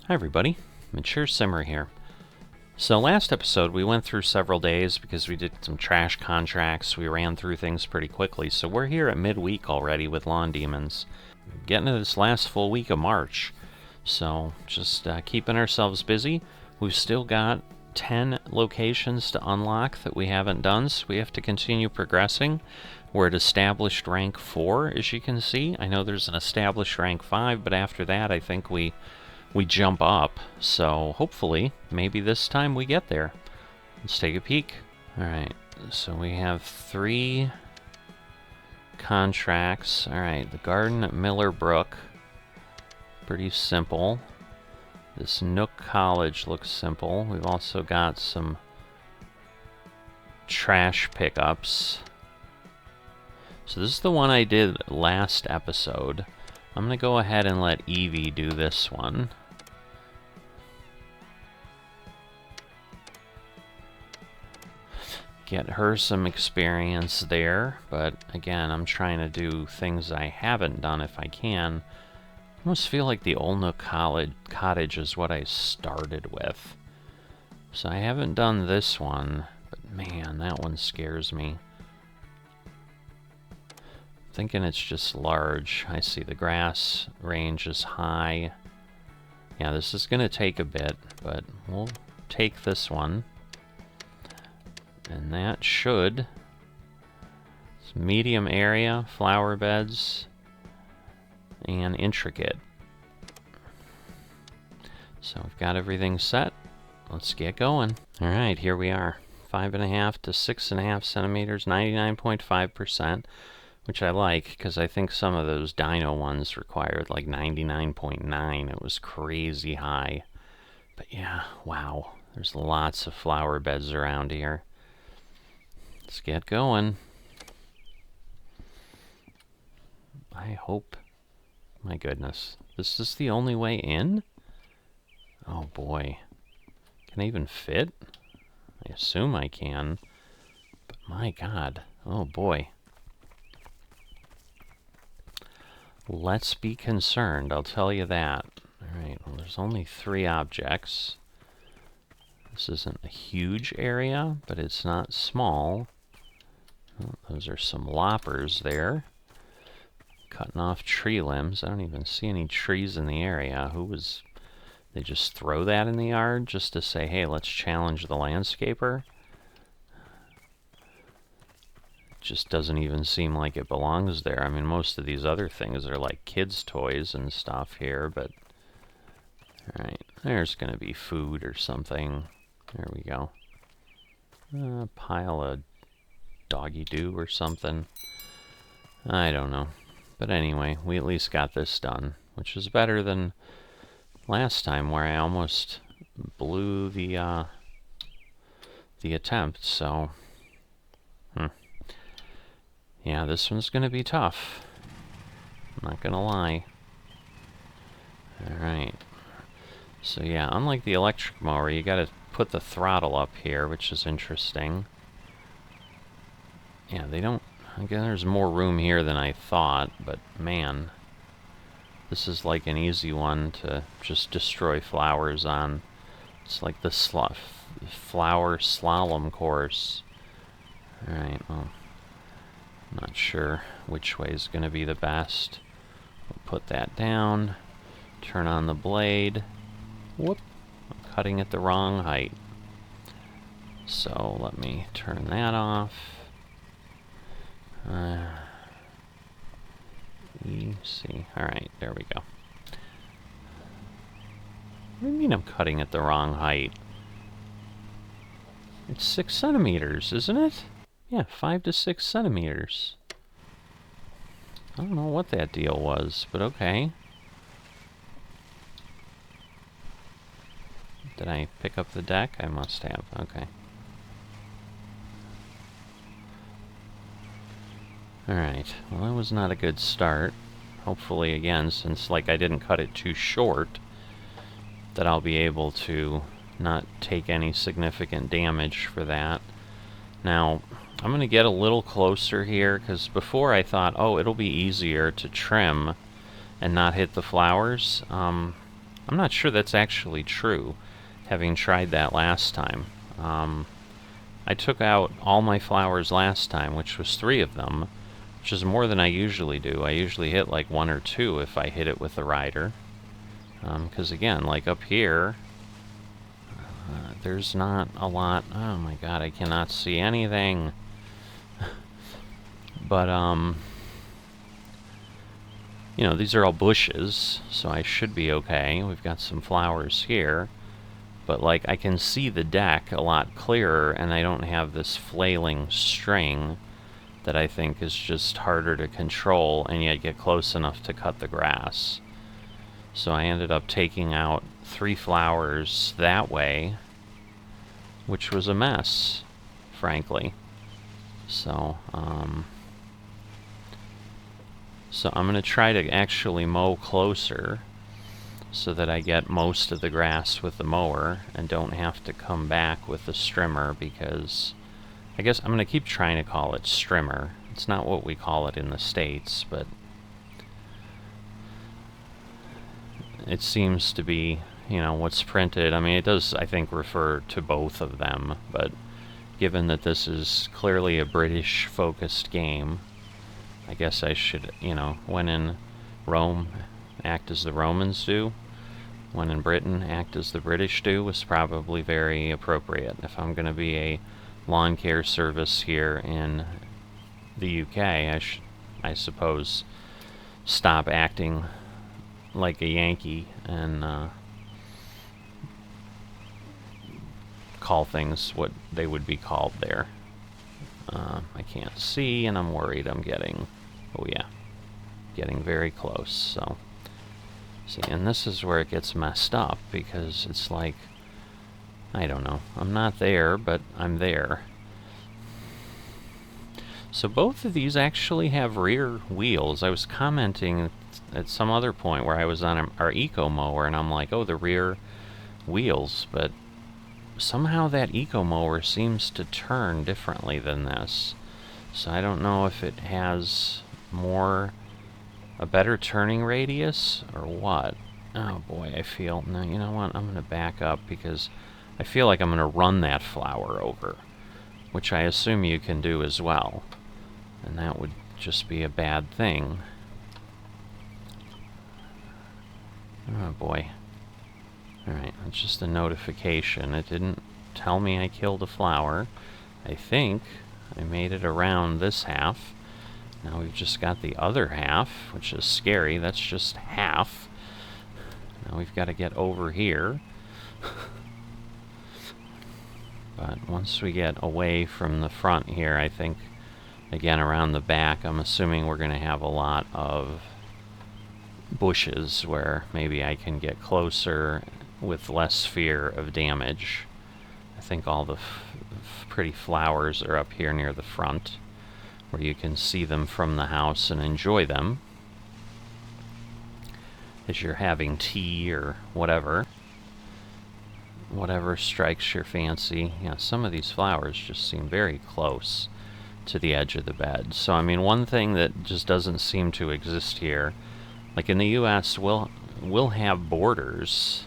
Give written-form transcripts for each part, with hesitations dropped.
Hi everybody, Mature Simmer here. So last episode we went through several days because we did some trash contracts. We ran through things pretty quickly, so we're here at midweek already with Lawn Demons. Getting to this last full week of March. So just keeping ourselves busy. We've still got 10 locations to unlock that we haven't done, so we have to continue progressing. We're at established rank 4, as you can see. I know there's an established rank 5, but after that I think we jump up. So hopefully, maybe this time we get there. Let's take a peek. Alright, so we have 3 contracts. Alright, the garden at Miller Brook. Pretty simple. This Nook College looks simple. We've also got some trash pickups. So this is the one I did last episode. I'm going to go ahead and let Evie do this one. Get her some experience there, but again, I'm trying to do things I haven't done if I can. I almost feel like the Old Nook Cottage is what I started with. So I haven't done this one, but man, that one scares me. Thinking it's just large. I see the grass range is high. Yeah, this is going to take a bit, but we'll take this one. And that should... It's medium area, flower beds, and intricate. So we've got everything set. Let's get going. Alright, here we are. 5.5 to 6.5 centimeters, 99.5%. Which I like, because I think some of those dino ones required like 99.9. It was crazy high. But yeah, wow. There's lots of flower beds around here. Let's get going. I hope... My goodness. This is the only way in? Oh boy. Can I even fit? I assume I can. But my god. Oh boy. Let's be concerned, I'll tell you that. Alright, well there's only 3 objects. This isn't a huge area, but it's not small. Oh, those are some loppers there. Cutting off tree limbs. I don't even see any trees in the area. They just throw that in the yard just to say, hey, let's challenge the landscaper? Just doesn't even seem like it belongs there. I mean, most of these other things are like kids' toys and stuff here, but... Alright, there's gonna be food or something. There we go. A pile of doggy-doo or something. I don't know. But anyway, we at least got this done, which is better than last time where I almost blew the attempt, so... Yeah, this one's gonna be tough. I'm not gonna lie. Alright. So yeah, unlike the electric mower, you gotta put the throttle up here, which is interesting. Yeah, they don't... Again, there's more room here than I thought, but man. This is like an easy one to just destroy flowers on. It's like the flower slalom course. Alright, well... Not sure which way is going to be the best. We'll put that down. Turn on the blade. Whoop! I'm cutting it the wrong height. So let me turn that off. See. Alright, there we go. What do you mean I'm cutting it the wrong height? It's 6 centimeters, isn't it? Yeah, 5 to 6 centimeters. I don't know what that deal was, but okay. Did I pick up the deck? I must have. Okay. Alright, well that was not a good start. Hopefully, again, since like I didn't cut it too short, that I'll be able to not take any significant damage for that. Now, I'm going to get a little closer here, because before I thought, oh, it'll be easier to trim and not hit the flowers. I'm not sure that's actually true, having tried that last time. I took out all my flowers last time, which was 3 of them, which is more than I usually do. I usually hit like 1 or 2 if I hit it with the rider. Because again, like up here, there's not a lot. Oh my god, I cannot see anything. But, you know, these are all bushes, so I should be okay. We've got some flowers here. But, like, I can see the deck a lot clearer, and I don't have this flailing string that I think is just harder to control, and yet get close enough to cut the grass. So I ended up taking out 3 flowers that way, which was a mess, frankly. So I'm going to try to actually mow closer so that I get most of the grass with the mower and don't have to come back with the strimmer, because I guess I'm going to keep trying to call it strimmer. It's not what we call it in the States, but it seems to be, you know, what's printed. I mean, it does, I think, refer to both of them, but given that this is clearly a British-focused game, I guess I should, you know, when in Rome, act as the Romans do. When in Britain, act as the British do was probably very appropriate. If I'm going to be a lawn care service here in the UK, I should, I suppose, stop acting like a Yankee and call things what they would be called there. I can't see, and I'm worried I'm getting, oh yeah, getting very close, so. See, and this is where it gets messed up, because it's like, I don't know, I'm not there, but I'm there. So both of these actually have rear wheels. I was commenting at some other point where I was on our eco mower, and I'm like, oh, the rear wheels, but somehow that eco mower seems to turn differently than this. So I don't know if it has a better turning radius or what. Oh boy, I feel, no, you know what, I'm going to back up, because I feel like I'm going to run that flower over, which I assume you can do as well, and that would just be a bad thing. Oh boy. Alright, it's just a notification. It didn't tell me I killed a flower. I think I made it around this half. Now we've just got the other half, which is scary. That's just half. Now we've got to get over here. But once we get away from the front here, I think, again, around the back, I'm assuming we're going to have a lot of bushes where maybe I can get closer with less fear of damage. I think all the pretty flowers are up here near the front, where you can see them from the house and enjoy them as you're having tea or whatever strikes your fancy. Yeah, some of these flowers just seem very close to the edge of the bed. So I mean, one thing that just doesn't seem to exist here, like in the US, we'll have borders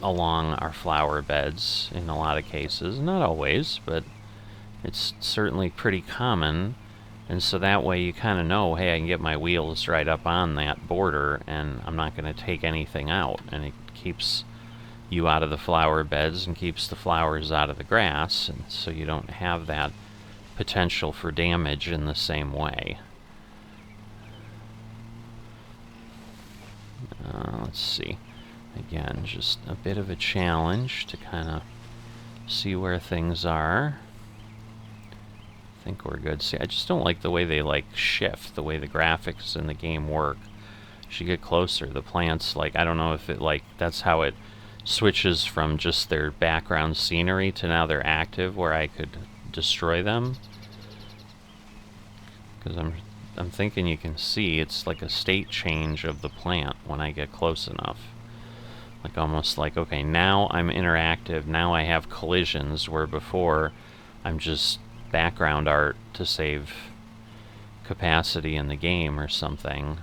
along our flower beds in a lot of cases. Not always, but it's certainly pretty common, and so that way you kind of know, hey, I can get my wheels right up on that border and I'm not going to take anything out, and it keeps you out of the flower beds and keeps the flowers out of the grass, and so you don't have that potential for damage in the same way. Let's see. Again, just a bit of a challenge to kind of see where things are. I think we're good. See, I just don't like the way they, like, shift, the way the graphics in the game work. As you get closer, the plants, like, I don't know if it, like, that's how it switches from just their background scenery to now they're active, where I could destroy them. Because I'm thinking you can see it's like a state change of the plant when I get close enough. Like, almost like, okay, now I'm interactive, now I have collisions, where before I'm just background art to save capacity in the game or something.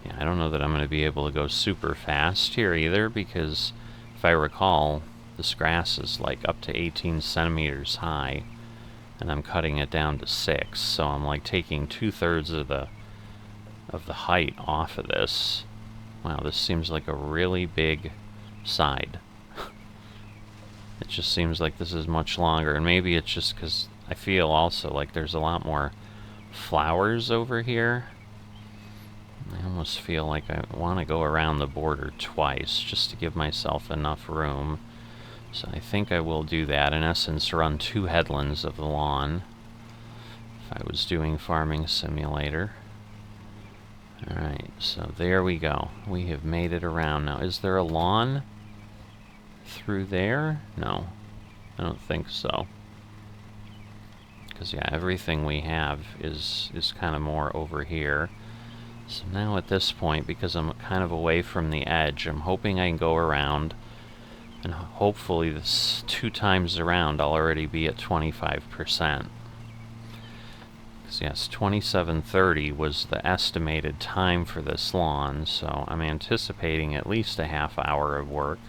Yeah, I don't know that I'm going to be able to go super fast here either, because if I recall, this grass is like up to 18 centimeters high, and I'm cutting it down to 6, so I'm like taking 2/3 of the height off of this. Wow, this seems like a really big side. It just seems like this is much longer, and maybe it's just because I feel also like there's a lot more flowers over here. I almost feel like I want to go around the border twice just to give myself enough room. So I think I will do that. In essence, run 2 headlands of the lawn if I was doing Farming Simulator. Alright, so there we go. We have made it around. Now, is there a lawn through there? No, I don't think so. Because, yeah, everything we have is kind of more over here. So now at this point, because I'm kind of away from the edge, I'm hoping I can go around, and hopefully this 2 times around I'll already be at 25%. Because yes, 27:30 was the estimated time for this lawn, so I'm anticipating at least a half hour of work.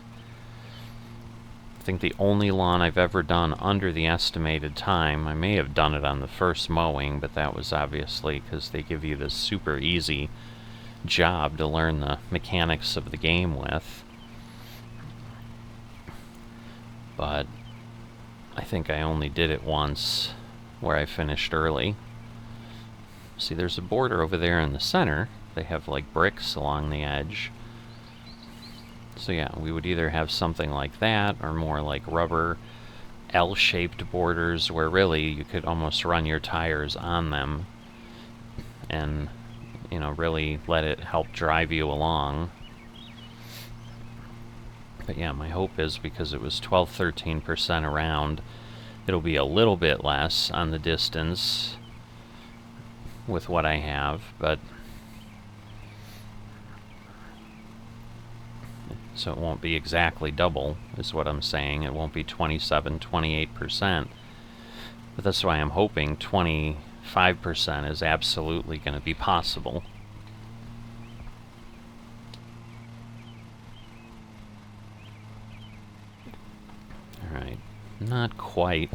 I think the only lawn I've ever done under the estimated time, I may have done it on the first mowing, but that was obviously because they give you this super easy job to learn the mechanics of the game with. But I think I only did it once, where I finished early. See, there's a border over there in the center. They have like bricks along the edge. So yeah, we would either have something like that, or more like rubber L-shaped borders where really you could almost run your tires on them and, you know, really let it help drive you along. But yeah, my hope is, because it was 12-13% around, it'll be a little bit less on the distance with what I have, but so it won't be exactly double, is what I'm saying. It won't be 27-28%. But that's why I'm hoping 25% is absolutely going to be possible. Alright, not quite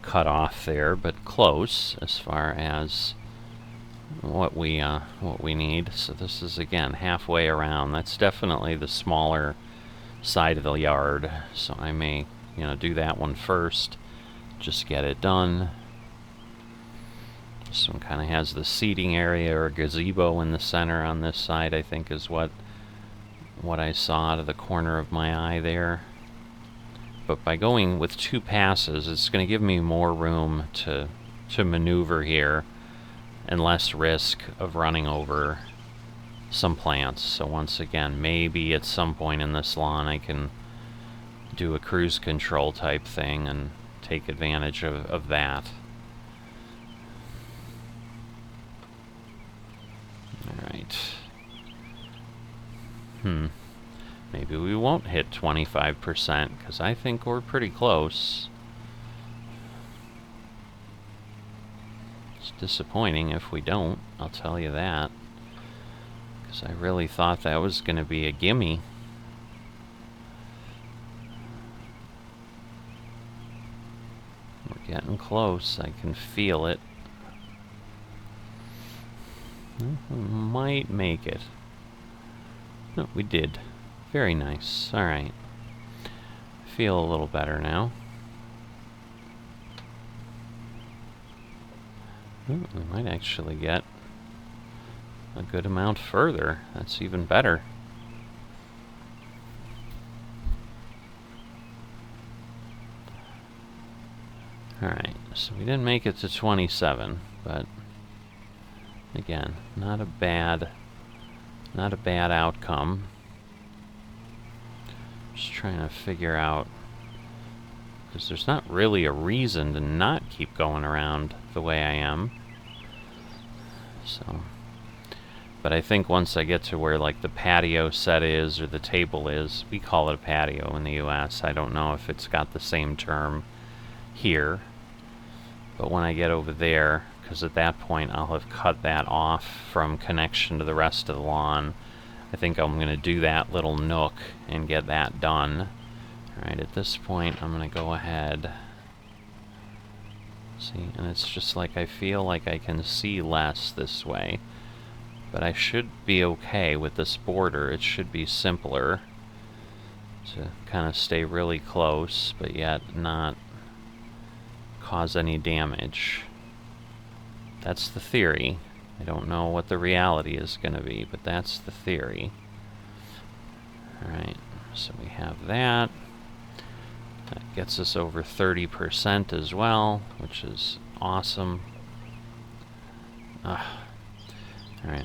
cut off there, but close as far as what we need. So this is again halfway around. That's definitely the smaller side of the yard, so I may, you know, do that one first, just get it done. This one kind of has the seating area or gazebo in the center on this side, I think is what I saw out of the corner of my eye there. But by going with 2 passes, it's going to give me more room to maneuver here, and less risk of running over some plants. So once again, maybe at some point in this lawn I can do a cruise control type thing and take advantage of that. Alright. Maybe we won't hit 25%, because I think we're pretty close. It's disappointing if we don't, I'll tell you that. Because I really thought that was going to be a gimme. We're getting close, I can feel it. We might make it. No, we did. Very nice. Alright. Feel a little better now. We might actually get a good amount further. That's even better. Alright, so we didn't make it to 27, but again, not a bad outcome. Just trying to figure out, because there's not really a reason to not keep going around the way I am. So, but I think once I get to where like the patio set is, or the table is, we call it a patio in the US. I don't know if it's got the same term here. But when I get over there, because at that point I'll have cut that off from connection to the rest of the lawn. I think I'm going to do that little nook and get that done. Alright, at this point I'm going to go ahead. See, and it's just like I feel like I can see less this way. But I should be okay with this border. It should be simpler to kind of stay really close, but yet not cause any damage. That's the theory. I don't know what the reality is going to be, but that's the theory. Alright, so we have that. That gets us over 30% as well, which is awesome. Alright,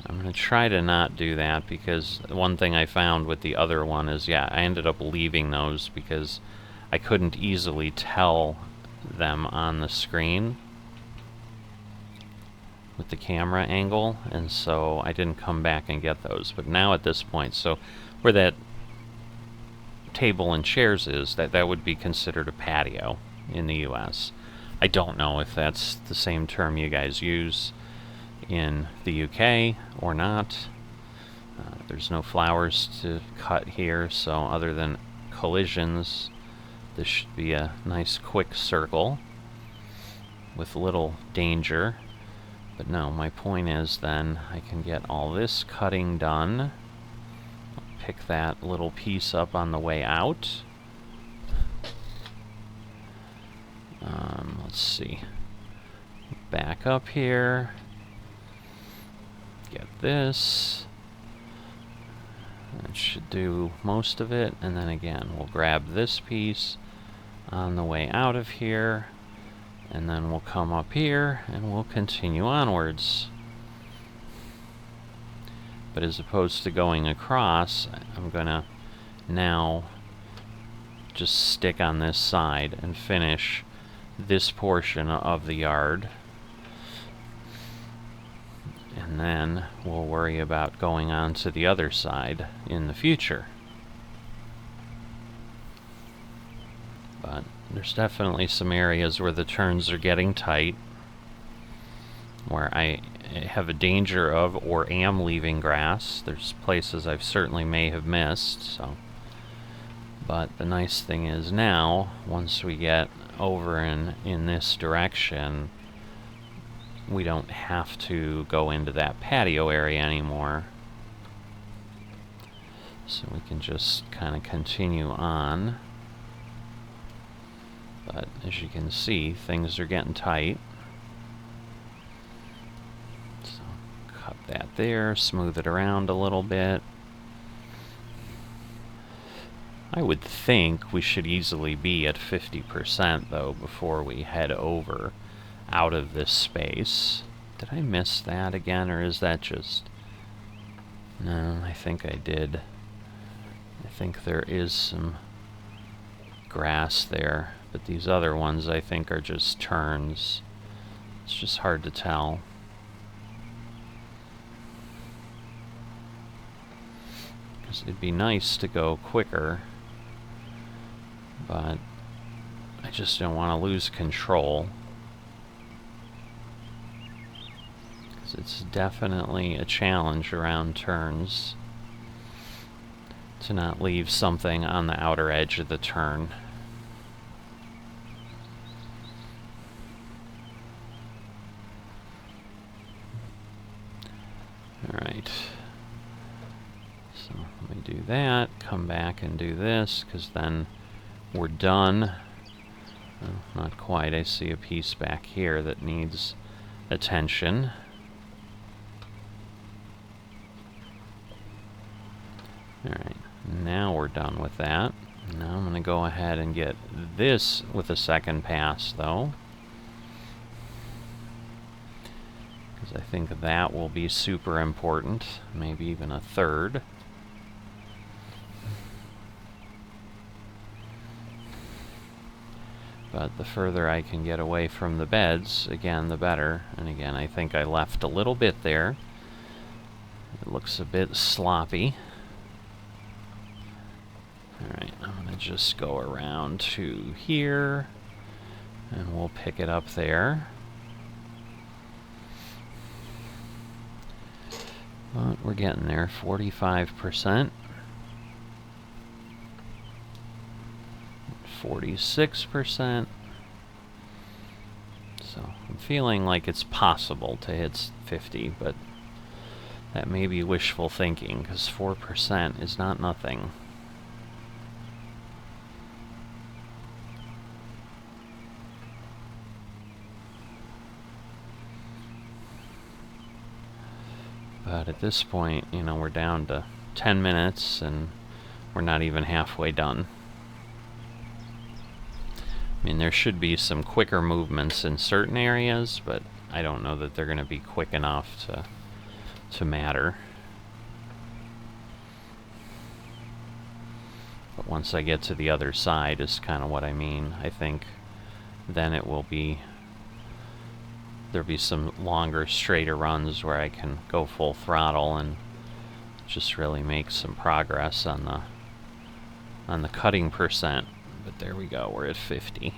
I'm going to try to not do that, because one thing I found with the other one is, yeah, I ended up leaving those because I couldn't easily tell them on the screen with the camera angle, and so I didn't come back and get those. But now at this point, so where that table and chairs is, that would be considered a patio in the US. I don't know if that's the same term you guys use in the UK or not. There's no flowers to cut here, so other than collisions, this should be a nice quick circle with little danger. But no, my point is then I can get all this cutting done. Pick that little piece up on the way out. Let's see. Back up here. Get this. That should do most of it. And then again, we'll grab this piece on the way out of here. And then we'll come up here and we'll continue onwards. But as opposed to going across, I'm gonna now just stick on this side and finish this portion of the yard. And then we'll worry about going on to the other side in the future. But there's definitely some areas where the turns are getting tight, where I have a danger of or am leaving grass. There's places I've certainly may have missed, so. But the nice thing is now, once we get over in this direction, we don't have to go into that patio area anymore. So we can just kind of continue on. But as you can see, things are getting tight. So cut that there, smooth it around a little bit. I would think we should easily be at 50% though before we head over out of this space. Did I miss that again, or is that just... No, I think I did. I think there is some grass there, but these other ones I think are just turns. It's just hard to tell. Because it'd be nice to go quicker, but I just don't want to lose control. Because it's definitely a challenge around turns to not leave something on the outer edge of the turn. Alright. So let me do that, come back and do this, because then we're done. Well, not quite. I see a piece back here that needs attention. Alright, now we're done with that. Now I'm going to go ahead and get this with a second pass, though. Because I think that will be super important. Maybe even a third. But the further I can get away from the beds, again, the better. And again, I think I left a little bit there. It looks a bit sloppy. Alright, I'm going to just go around to here, and we'll pick it up there. But we're getting there, 45%. 46%. So I'm feeling like it's possible to hit 50, but that may be wishful thinking, because 4% is not nothing. But at this point, you know, we're down to 10 minutes and we're not even halfway done. I mean, there should be some quicker movements in certain areas, but I don't know that they're going to be quick enough to matter. But once I get to the other side is kind of what I mean. I think then it will be, there'll be some longer, straighter runs where I can go full throttle and just really make some progress on the cutting percent. But there we go, we're at 50.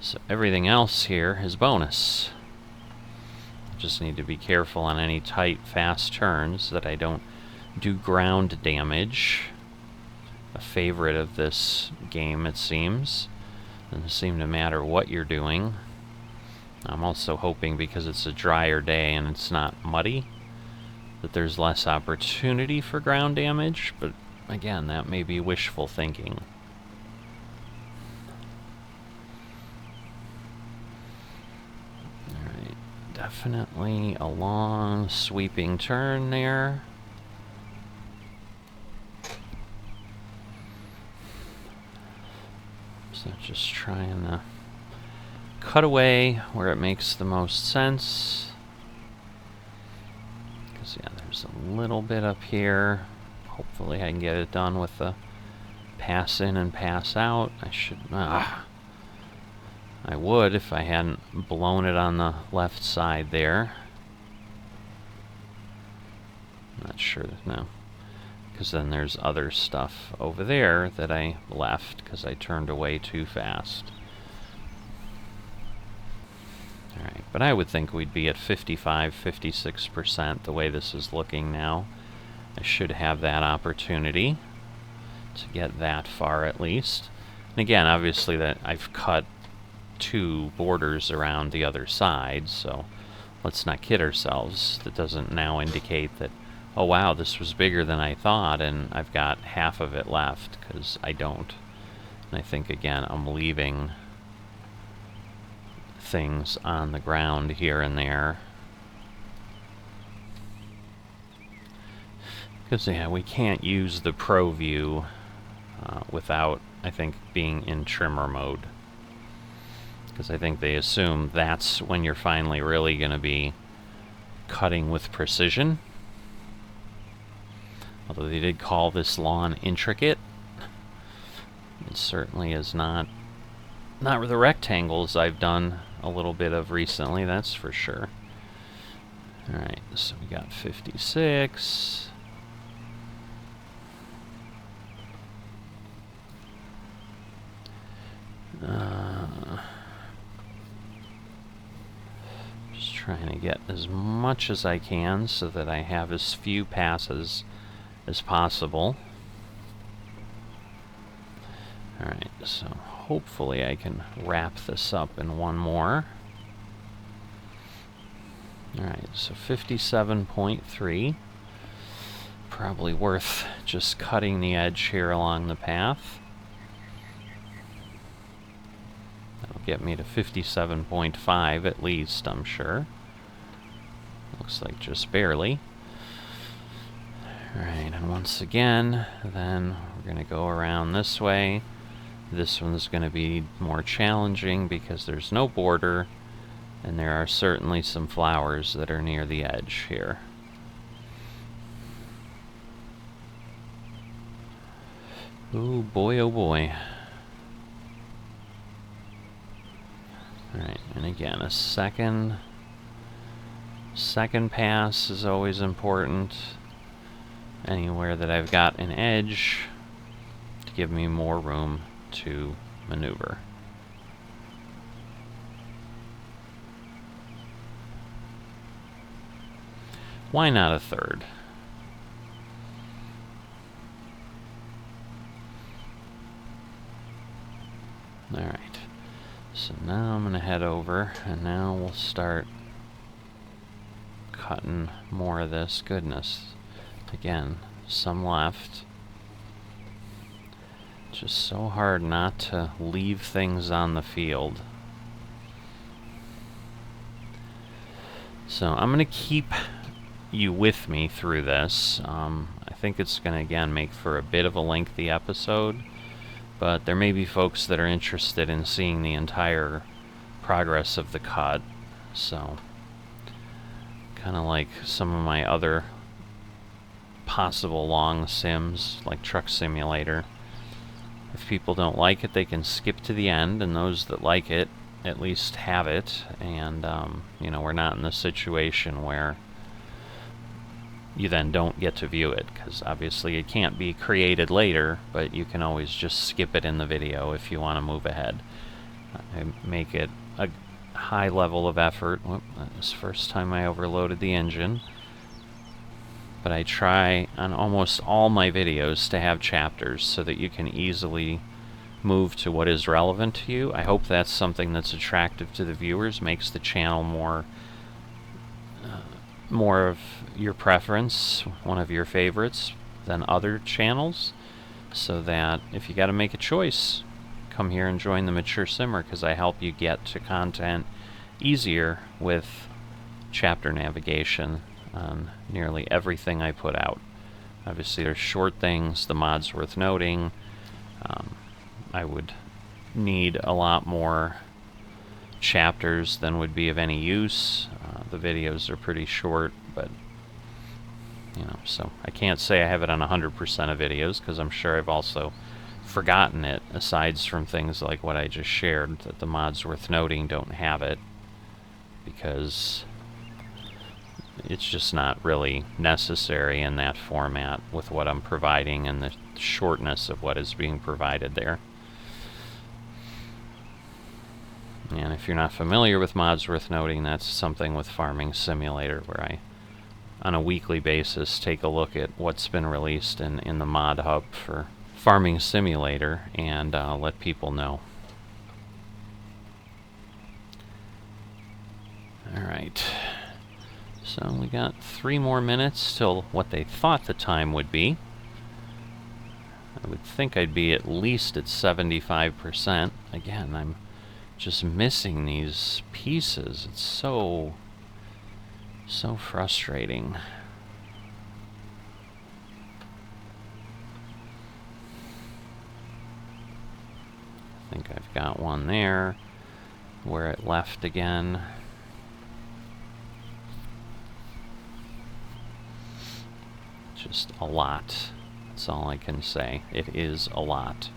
So everything else here is bonus. Just need to be careful on any tight, fast turns that I don't do ground damage. A favorite of this game, it seems. Doesn't seem to matter what you're doing. I'm also hoping, because it's a drier day and it's not muddy, that there's less opportunity for ground damage, but again, that may be wishful thinking. Alright, definitely a long sweeping turn there. So just trying to cut away where it makes the most sense. Because, yeah, there's a little bit up here. Hopefully I can get it done with the pass in and pass out. I should... I would if I hadn't blown it on the left side there. Not sure, no. Because then there's other stuff over there that I left because I turned away too fast. Alright, but I would think we'd be at 55, 56% the way this is looking now. I should have that opportunity to get that far at least. And again, obviously that I've cut 2 borders around the other side, so let's not kid ourselves. That doesn't now indicate that, oh wow, this was bigger than I thought and I've got half of it left, because I don't. And I think, again, I'm leaving things on the ground here and there. Because, yeah, we can't use the Pro View without, I think, being in trimmer mode. Because I think they assume that's when you're finally really going to be cutting with precision. Although they did call this lawn intricate. It certainly is not the rectangles I've done a little bit of recently, that's for sure. Alright, so we got 56. Just trying to get as much as I can so that I have as few passes as possible. Alright, so hopefully I can wrap this up in one more. Alright, so 57.3. Probably worth just cutting the edge here along the path. That'll get me to 57.5 at least, I'm sure. Looks like just barely. Alright, and once again, then we're going to go around this way. This one's going to be more challenging because there's no border, and there are certainly some flowers that are near the edge here. Oh boy, oh boy. Alright, and again, a second pass is always important. Anywhere that I've got an edge to give me more room to maneuver. Why not a third? Alright, so now I'm going to head over, and now we'll start cutting more of this goodness. Again, some left. Just so hard not to leave things on the field. So I'm going to keep you with me through this. I think it's going to, again, make for a bit of a lengthy episode, but there may be folks that are interested in seeing the entire progress of the cut. So, kind of like some of my other possible long sims, like Truck Simulator. If people don't like it, they can skip to the end, and those that like it at least have it. And, you know, we're not in the situation where you then don't get to view it, because obviously it can't be created later, but you can always just skip it in the video if you want to move ahead. I make it a high level of effort. Whoop, that was the first time I overloaded the engine. But I try on almost all my videos to have chapters so that you can easily move to what is relevant to you. I hope that's something that's attractive to the viewers, makes the channel more of your preference, one of your favorites, than other channels, so that if you got to make a choice, come here and join the Mature Simmer, because I help you get to content easier with chapter navigation on nearly everything I put out. Obviously there's short things, the mod's worth noting. I would need a lot more chapters than would be of any use. The videos are pretty short, but you know, so I can't say I have it on 100% of videos, because I'm sure I've also forgotten it, aside from things like what I just shared, that the mods worth noting don't have it, because it's just not really necessary in that format with what I'm providing and the shortness of what is being provided there. And if you're not familiar with mods worth noting, that's something with Farming Simulator, where I, on a weekly basis, take a look at what's been released in the mod hub for Farming Simulator, and let people know. Alright. So we got 3 more minutes till what they thought the time would be. I would think I'd be at least at 75%. Again, I'm just missing these pieces. It's so frustrating. I think I've got one there where it left again. Just a lot. That's all I can say. It is a lot.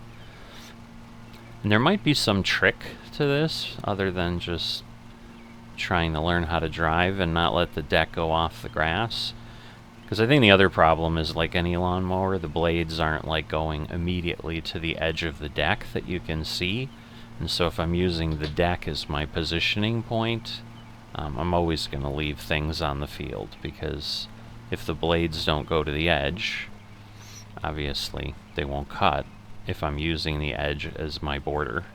And there might be some trick to this, other than just trying to learn how to drive and not let the deck go off the grass. Because I think the other problem is, like any lawnmower, the blades aren't like going immediately to the edge of the deck that you can see. And so if I'm using the deck as my positioning point, I'm always going to leave things on the field, because if the blades don't go to the edge, obviously they won't cut if I'm using the edge as my border.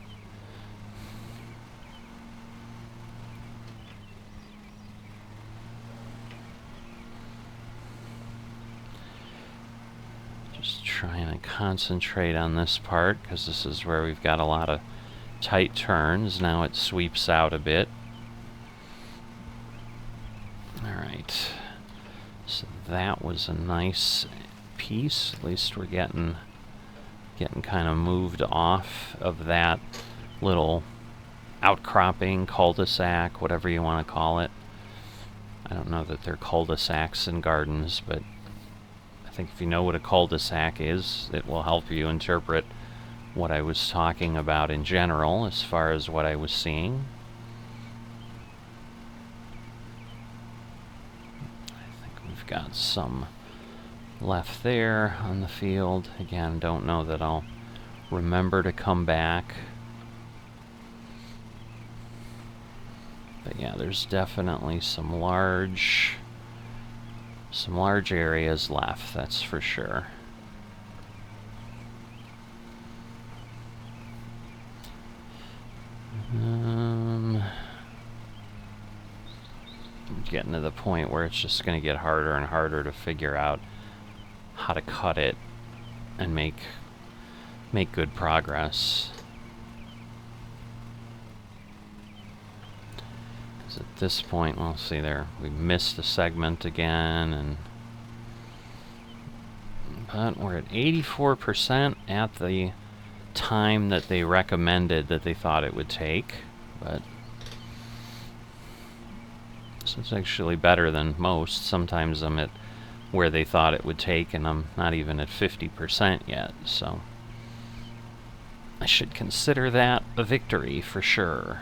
Just trying to concentrate on this part, because this is where we've got a lot of tight turns. Now it sweeps out a bit. Alright. So that was a nice piece. At least we're getting kind of moved off of that little outcropping, cul-de-sac, whatever you want to call it. I don't know that they're cul-de-sacs in gardens, but I think if you know what a cul-de-sac is, it will help you interpret what I was talking about in general as far as what I was seeing. I think we've got some left there on the field. Again, don't know that I'll remember to come back. But yeah, there's definitely some large areas left, that's for sure. Getting to the point where it's just going to get harder and harder to figure out how to cut it and make good progress. Because at this point, well, see there, we missed a segment again, but we're at 84% at the time that they recommended that they thought it would take, but so it's actually better than most. Sometimes I'm at where they thought it would take, and I'm not even at 50% yet, so I should consider that a victory for sure.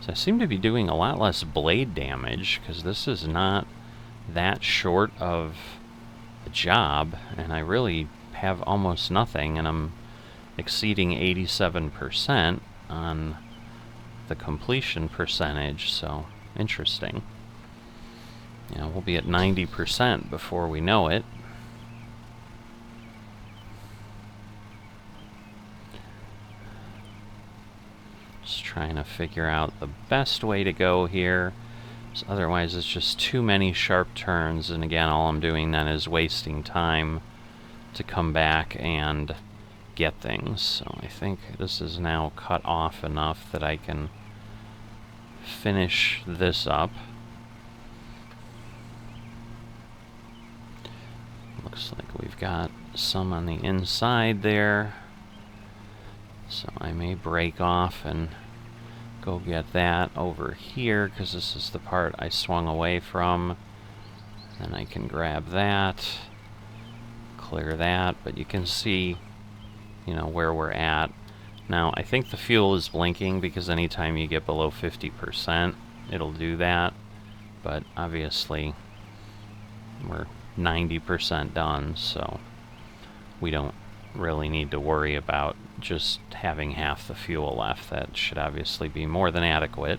So I seem to be doing a lot less blade damage, because this is not that short of a job, and I really have almost nothing, and I'm exceeding 87% on the completion percentage, so interesting. You know, we'll be at 90% before we know it. Just trying to figure out the best way to go here. So otherwise it's just too many sharp turns, and again, all I'm doing then is wasting time to come back and get things. So I think this is now cut off enough that I can finish this up. Looks like we've got some on the inside there. So I may break off and go get that over here, because this is the part I swung away from. Then I can grab that, clear that, but you can see, you know, where we're at. Now, I think the fuel is blinking, because anytime you get below 50%, it'll do that. But obviously, we're 90% done, so we don't really need to worry about just having half the fuel left. That should obviously be more than adequate.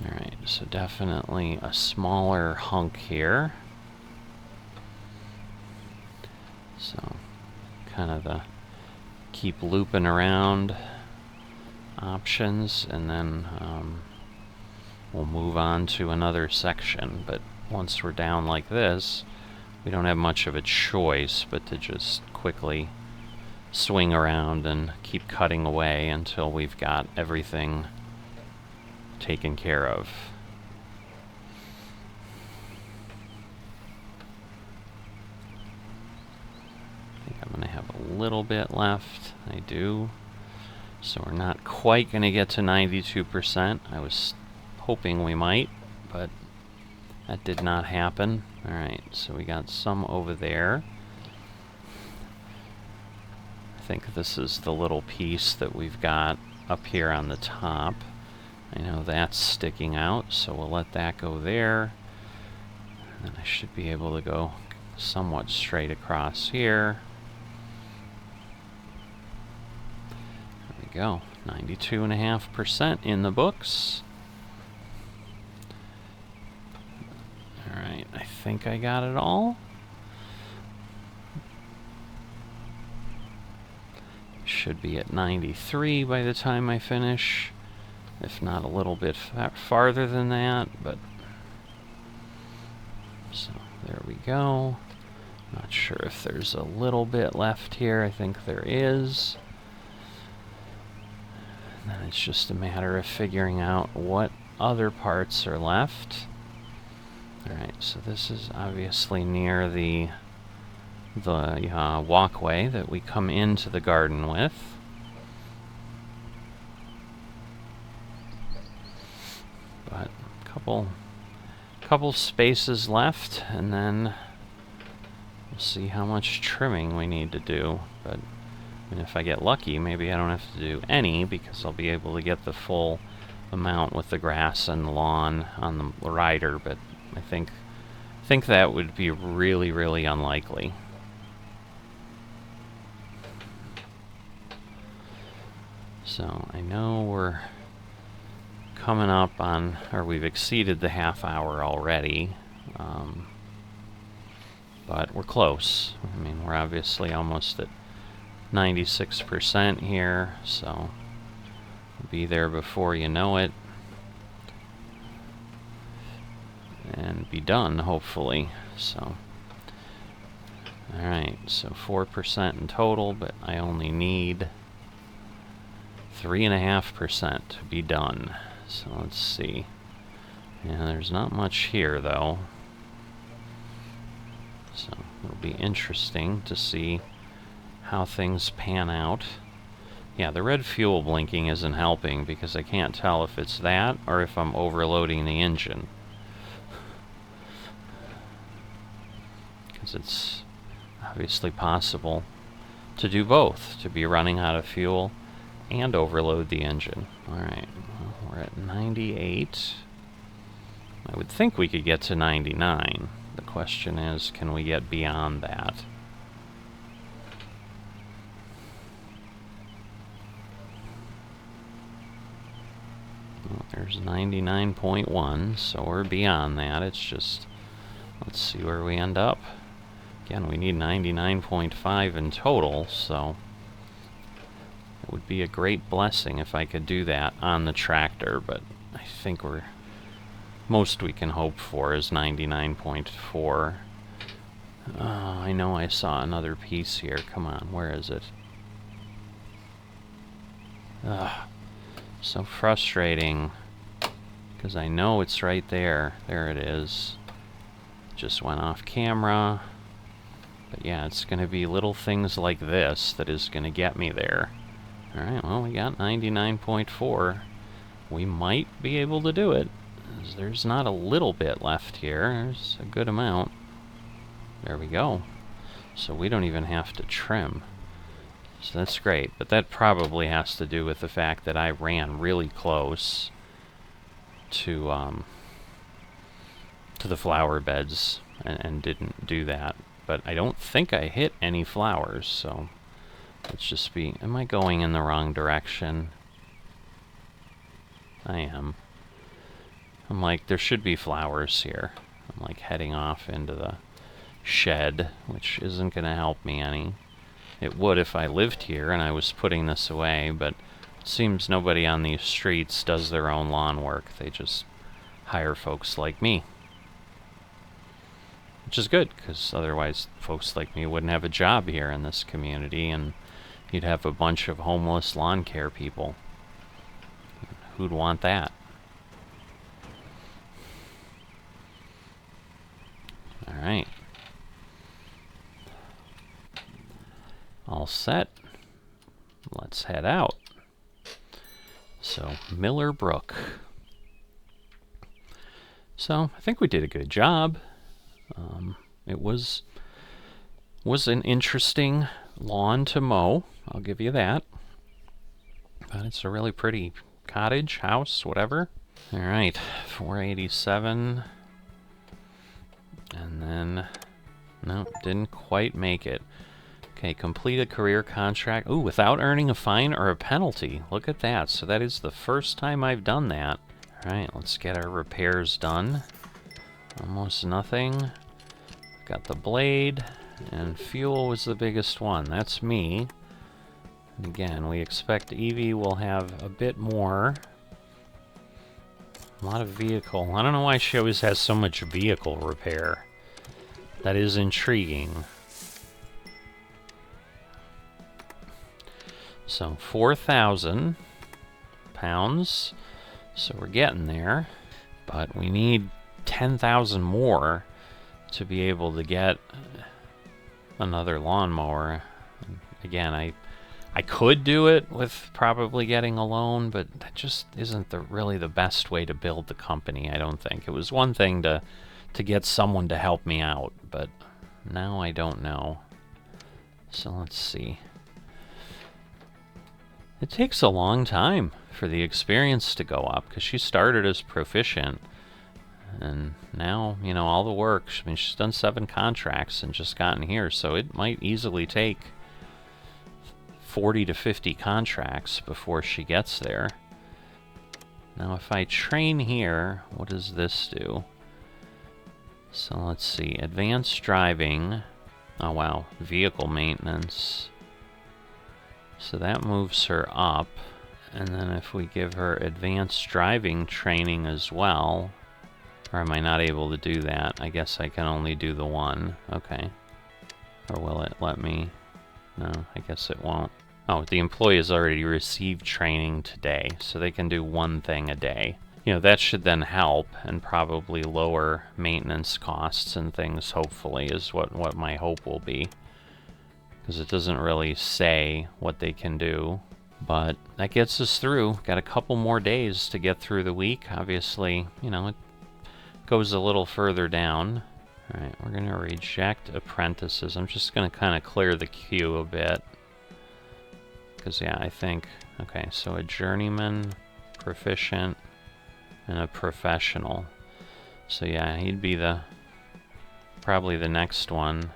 Alright, so definitely a smaller hunk here. So, kind of the keep looping around options, and then we'll move on to another section. But once we're down like this, we don't have much of a choice but to just quickly swing around and keep cutting away until we've got everything taken care of. I think I'm going to have a little bit left. I do. So we're not quite going to get to 92%. I was hoping we might, but that did not happen. Alright, so we got some over there. I think this is the little piece that we've got up here on the top. I know that's sticking out, so we'll let that go there. And then I should be able to go somewhat straight across here. There we go, 92.5% in the books. Alright, I think I got it all. Should be at 93 by the time I finish, if not a little bit farther than that, but so there we go. Not sure if there's a little bit left here. I think there is. And then it's just a matter of figuring out what other parts are left. Alright, so this is obviously near the walkway that we come into the garden with. But couple spaces left, and then we'll see how much trimming we need to do. But I mean, if I get lucky, maybe I don't have to do any, because I'll be able to get the full amount with the grass and the lawn on the rider, but I think that would be really, really unlikely. So I know we're coming up on, or we've exceeded the half hour already, but we're close. I mean, we're obviously almost at 96% here, so we'll be there before you know it, and be done, hopefully. So, alright, so 4% in total, but I only need 3.5% to be done. So let's see. Yeah, there's not much here, though. So it'll be interesting to see how things pan out. Yeah, the red fuel blinking isn't helping because I can't tell if it's that or if I'm overloading the engine. Because it's obviously possible to do both, to be running out of fuel and overload the engine. Alright, well, we're at 98. I would think we could get to 99. The question is, can we get beyond that? Well, there's 99.1, so we're beyond that. It's just, let's see where we end up. Again, we need 99.5 in total, so it would be a great blessing if I could do that on the tractor, but I think most we can hope for is 99.4. I know I saw another piece here. Come on, where is it? So frustrating, because I know it's right there. There it is. Just went off camera. But yeah, it's going to be little things like this that is going to get me there. Alright, well, we got 99.4. We might be able to do it. There's not a little bit left here. There's a good amount. There we go. So we don't even have to trim. So that's great. But that probably has to do with the fact that I ran really close to the flower beds and didn't do that. But I don't think I hit any flowers, so let's just be... Am I going in the wrong direction? I am. I'm like, there should be flowers here. I'm like heading off into the shed, which isn't going to help me any. It would if I lived here and I was putting this away, but it seems nobody on these streets does their own lawn work. They just hire folks like me. Which is good, because otherwise folks like me wouldn't have a job here in this community, and you'd have a bunch of homeless lawn care people. Who'd want that? Alright. All set. Let's head out. So, Miller Brook. So, I think we did a good job. It was an interesting lawn to mow, I'll give you that. But it's a really pretty cottage, house, whatever. Alright, 487. And then, no, didn't quite make it. Okay, complete a career contract. Ooh, without earning a fine or a penalty. Look at that. So that is the first time I've done that. Alright, let's get our repairs done. Almost nothing. Got the blade, and fuel was the biggest one. That's me. And again, we expect Evie will have a bit more. A lot of vehicle. I don't know why she always has so much vehicle repair. That is intriguing. So 4,000 pounds. So we're getting there. But we need 10,000 more to be able to get another lawnmower. Again, I could do it with probably getting a loan, but that just isn't really the best way to build the company, I don't think. It was one thing to get someone to help me out, but now I don't know. So let's see. It takes a long time for the experience to go up, because she started as proficient. And now, you know, all the work, I mean, she's done 7 contracts and just gotten here, so it might easily take 40 to 50 contracts before she gets there. Now if I train here, what does this do? So let's see, advanced driving. Oh wow, vehicle maintenance. So that moves her up. And then if we give her advanced driving training as well, or am I not able to do that? I guess I can only do the one. Okay. Or will it let me? No, I guess it won't. Oh, the employee has already received training today, so they can do one thing a day. You know, that should then help and probably lower maintenance costs and things, hopefully, is what my hope will be. Because it doesn't really say what they can do. But that gets us through. Got a couple more days to get through the week. Obviously, you know, it goes a little further down. Alright, we're going to reject apprentices. I'm just going to kind of clear the queue a bit. Because, yeah, I think... Okay, so a journeyman, proficient, and a professional. So, yeah, he'd be probably the next one.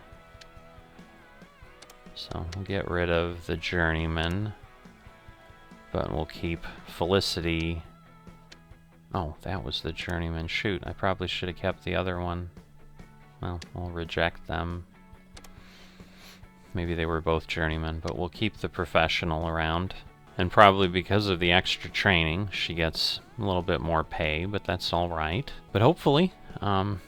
So, we'll get rid of the journeyman. But we'll keep Felicity. Oh, that was the journeyman. Shoot, I probably should have kept the other one. Well, we'll reject them. Maybe they were both journeymen, but we'll keep the professional around. And probably because of the extra training, she gets a little bit more pay, but that's alright. But hopefully,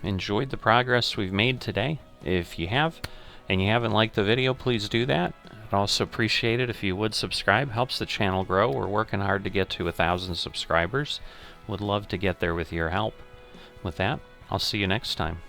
enjoyed the progress we've made today. If you have, and you haven't liked the video, please do that. I'd also appreciate it if you would subscribe. Helps the channel grow. We're working hard to get to 1,000 subscribers. Would love to get there with your help. With that, I'll see you next time.